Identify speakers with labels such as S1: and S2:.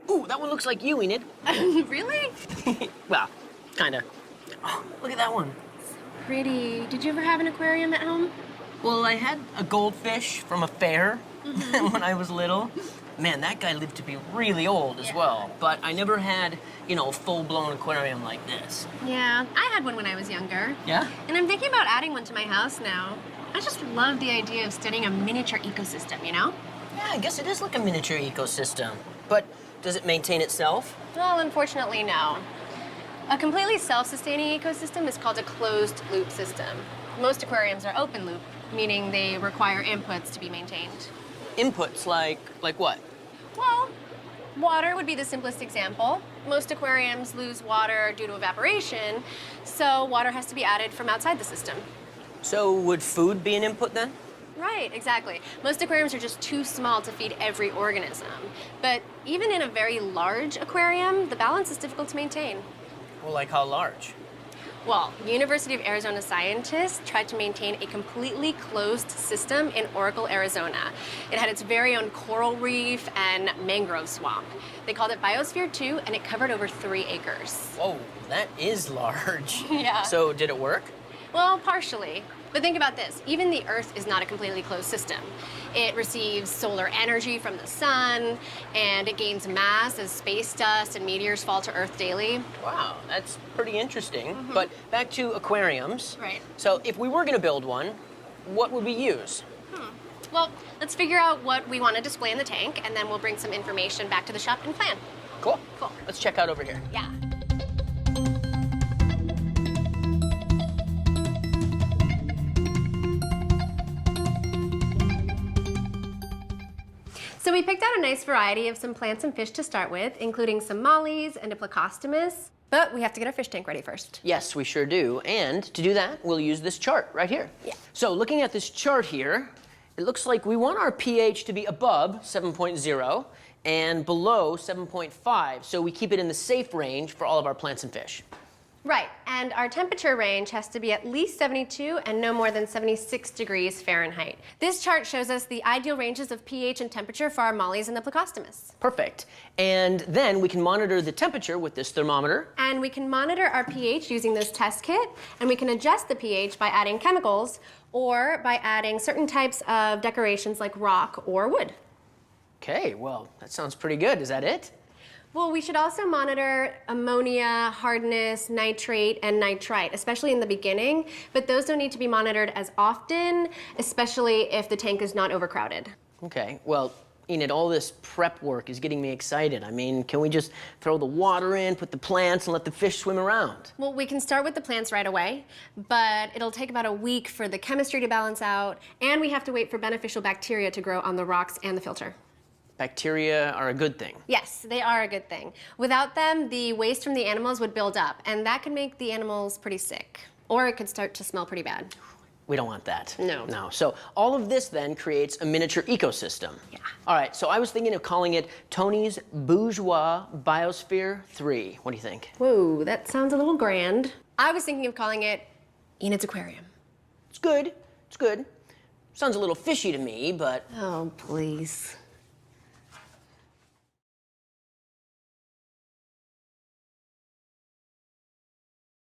S1: Ooh, that one looks like you, Enid.
S2: Really?
S1: Well, kinda. Oh, look at that one.
S2: Pretty. Did you ever have an aquarium at home?
S1: Well, I had a goldfish from a fair when I was little. Man, that guy lived to be really old as well. But I never had, a full-blown aquarium like this.
S2: Yeah, I had one when I was younger.
S1: Yeah?
S2: And I'm thinking about adding one to my house now. I just love the idea of studying a miniature ecosystem, you know?
S1: Yeah, I guess it is like a miniature ecosystem. But does it maintain itself?
S2: Well, unfortunately, no. A completely self-sustaining ecosystem is called a closed-loop system. Most aquariums are open-loop, meaning they require inputs to be maintained.
S1: Inputs like what?
S2: Well, water would be the simplest example. Most aquariums lose water due to evaporation, so water has to be added from outside the system.
S1: So would food be an input then?
S2: Right, exactly. Most aquariums are just too small to feed every organism. But even in a very large aquarium, the balance is difficult to maintain.
S1: Well, like how large?
S2: Well, University of Arizona scientists tried to maintain a completely closed system in Oracle, Arizona. It had its very own coral reef and mangrove swamp. They called it Biosphere 2, and it covered over 3 acres.
S1: Whoa, that is large.
S2: Yeah.
S1: So did it work?
S2: Well, partially. But think about this. Even the Earth is not a completely closed system. It receives solar energy from the sun, and it gains mass as space dust and meteors fall to Earth daily.
S1: Wow, that's pretty interesting. But back to aquariums.
S2: Right.
S1: So if we were going to build one, what would we use?
S2: Well, let's figure out what we want to display in the tank, and then we'll bring some information back to the shop and plan.
S1: Cool.
S2: Cool.
S1: Let's check out over here.
S2: Yeah. So we picked out a nice variety of some plants and fish to start with, including some mollies and a plecostomus. But we have to get our fish tank ready first.
S1: Yes, we sure do. And to do that, we'll use this chart right here.
S2: Yeah.
S1: So looking at this chart here, it looks like we want our pH to be above 7.0 and below 7.5, so we keep it in the safe range for all of our plants and fish.
S2: Right, and our temperature range has to be at least 72 and no more than 76 degrees Fahrenheit. This chart shows us the ideal ranges of pH and temperature for our mollies and the plecostomus.
S1: Perfect. And then we can monitor the temperature with this thermometer.
S2: And we can monitor our pH using this test kit, and we can adjust the pH by adding chemicals or by adding certain types of decorations like rock or wood.
S1: Okay, well, that sounds pretty good. Is that it?
S2: Well, we should also monitor ammonia, hardness, nitrate, and nitrite, especially in the beginning, but those don't need to be monitored as often, especially if the tank is not overcrowded.
S1: Okay, well, Enid, all this prep work is getting me excited. I mean, can we just throw the water in, put the plants, and let the fish swim around?
S2: Well, we can start with the plants right away, but it'll take about a week for the chemistry to balance out, and we have to wait for beneficial bacteria to grow on the rocks and the filter.
S1: Bacteria are a good thing.
S2: Yes, they are a good thing. Without them, the waste from the animals would build up, and that could make the animals pretty sick. Or it could start to smell pretty bad.
S1: We don't want that.
S2: No.
S1: No. So all of this then creates a miniature ecosystem.
S2: Yeah.
S1: All right, so I was thinking of calling it Tony's Bourgeois Biosphere 3. What do you think?
S2: Whoa, that sounds a little grand. I was thinking of calling it Enid's Aquarium.
S1: It's good. It's good. Sounds a little fishy to me, but
S2: Oh, please.